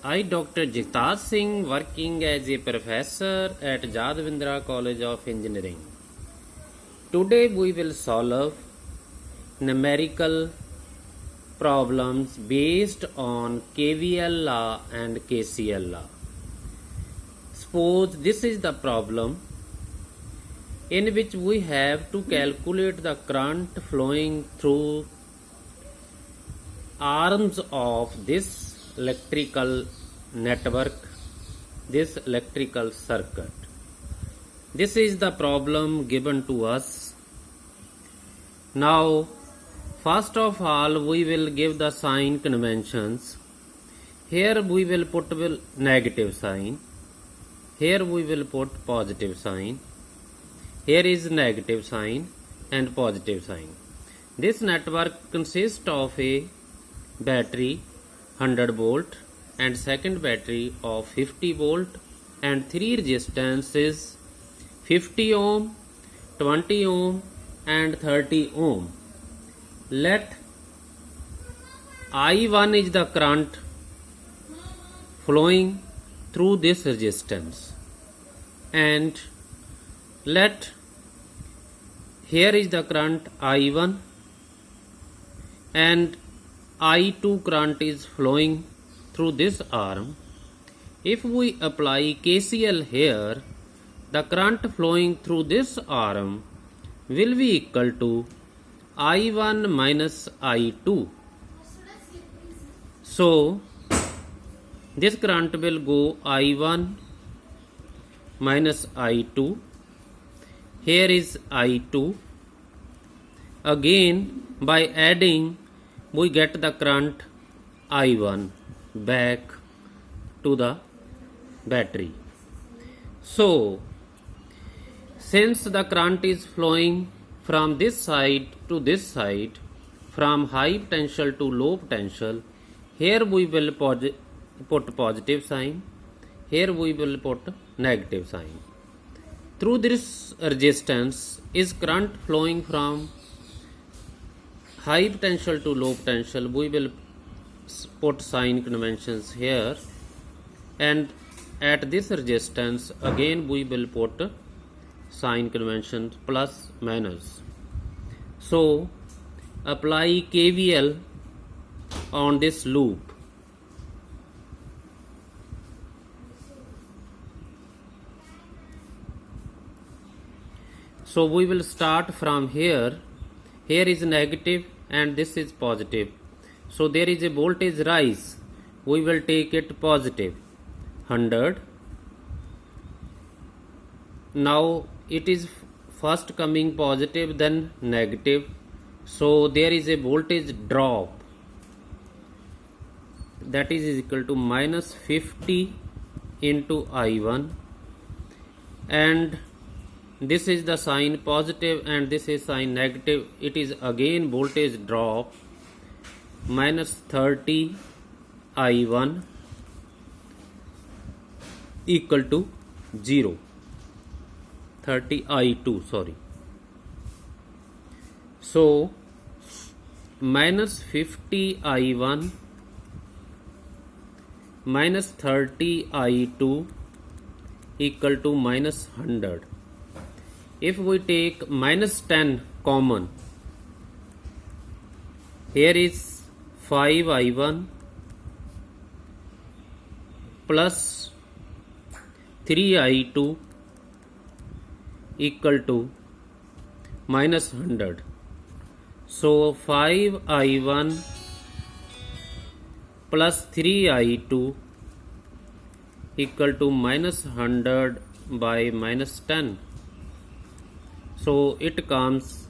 I, Dr. Jagtaj Singh, working as a professor at Jadavindra College of Engineering. Today we will solve numerical problems based on KVL law and KCL law. Suppose this is the problem in which we have to calculate the current flowing through arms of this electrical network, this electrical circuit. This is the problem given to us. Now, first of all, we will give the sign conventions. Here we will put negative sign. Here we will put positive sign. Here is negative sign and positive sign. This network consists of a battery 100 volt and second battery of 50 volt and three resistances 50 ohm, 20 ohm and 30 ohm. Let I1 is the current flowing through this resistance, and let here is the current I1 and I2 current is flowing through this arm. If we apply KCL here, the current flowing through this arm will be equal to I1 minus I2. So, this current will go I1 minus I2. Here is I2. Again, by adding, we get the current I1 back to the battery. So, since the current is flowing from this side to this side, from high potential to low potential, here we will put positive sign, here we will put negative sign. Through this resistance is current flowing from high potential to low potential. We will put sign conventions here, and at this resistance again we will put sign conventions plus minus. So apply KVL on this loop. So we will start from here. Here is negative and this is positive. So there is a voltage rise. We will take it positive 100. Now it is first coming positive, then negative. So there is a voltage drop, that is equal to minus 50 into I1, and this is the sign positive and this is sign negative. It is again voltage drop minus 30 I1 equal to 0. 30 I2, sorry. So minus 50 I1 minus 30 I2 equal to minus 100. If we take minus 10 common, here is 5 I1 plus 3 I2 equal to minus 100. So 5 I1 plus 3 I2 equal to minus 100 by minus 10. So it comes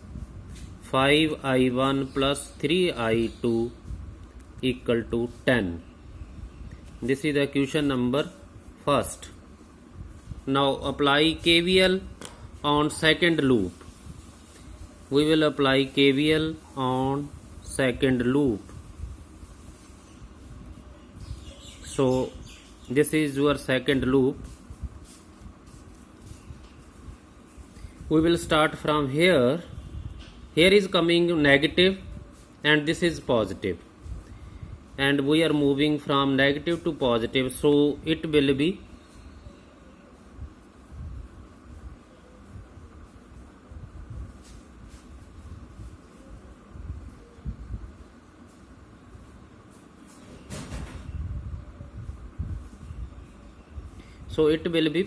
5 I1 plus 3 I2 equal to 10. This is the equation number first. Now apply KVL on second loop. We will apply KVL on second loop. So this is your second loop. We will start from here. Here is coming negative and this is positive. and we are moving from negative to positive, so it will be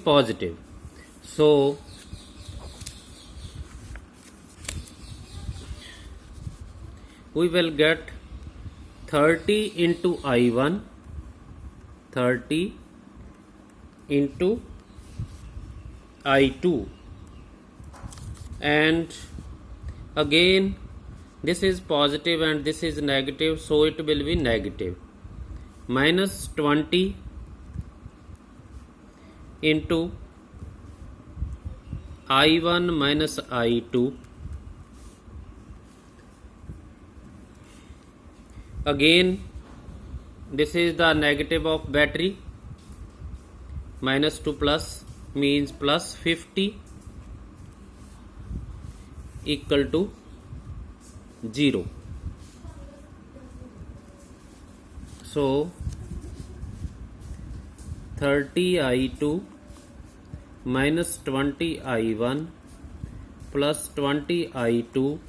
positive. So we will get 30 into I1, 30 into I2, and again this is positive and this is negative, so it will be negative. Minus 20 into I1 minus I2, again this is the negative of battery, minus to plus means plus 50 equal to 0. So 30 I2 minus 20 I1 plus 20 I2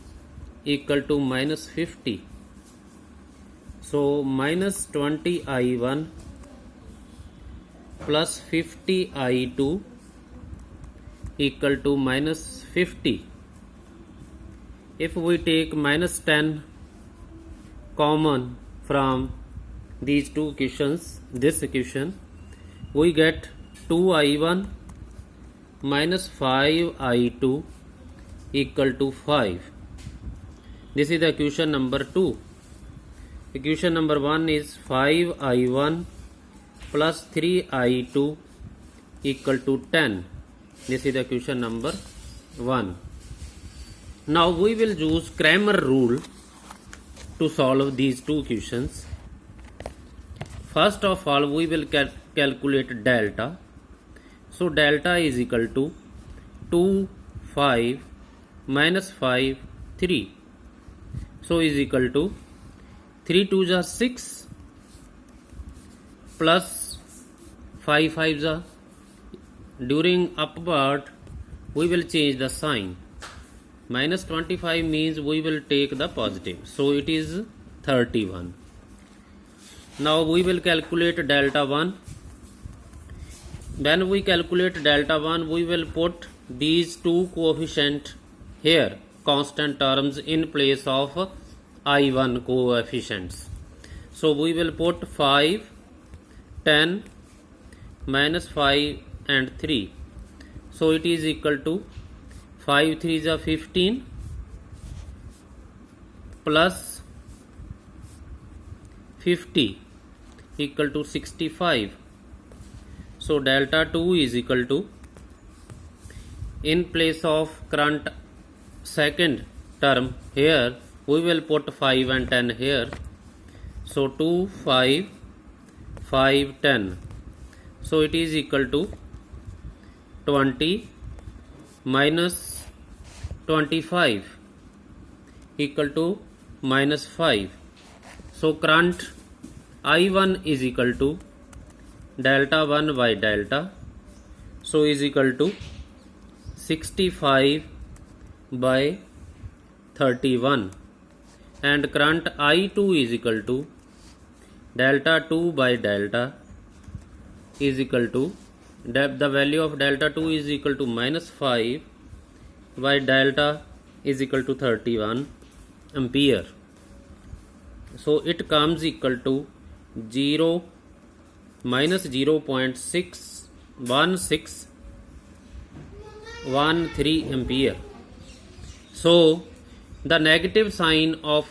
equal to minus 50. So minus 20 I1 plus 50 I2 equal to minus 50. If we take minus 10 common from these two equations, this equation, we get 2 I1 minus 5 I2 equal to 5. This is the equation number 2. Equation number 1 is 5 I1 plus 3 I2 equal to 10. This is the equation number 1. Now we will use Cramer rule to solve these two equations. First of all, we will calculate delta. So delta is equal to 2, 5 minus 5, 3. So is equal to 3 2s are 6 plus 5 5s are. During upward we will change the sign. Minus 25 means we will take the positive, so it is 31. Now we will calculate delta 1. When we calculate delta 1, we will put these two coefficients here, constant terms, in place of I1 coefficients. So we will put 5, 10, minus 5 and 3. So it is equal to 5 3s are 15 plus 50 equal to 65. So delta 2 is equal to, in place of current second term here, we will put 5 and 10 here. So 2, 5, 5, 10. So it is equal to 20 minus 25 equal to minus 5. So current I1 is equal to delta 1 by delta. So is equal to 65 by 31. And current I2 is equal to delta 2 by delta is equal to, the value of delta 2 is equal to minus 5 by delta is equal to 31 ampere. So it comes equal to minus 0.61613 ampere. So the negative sign of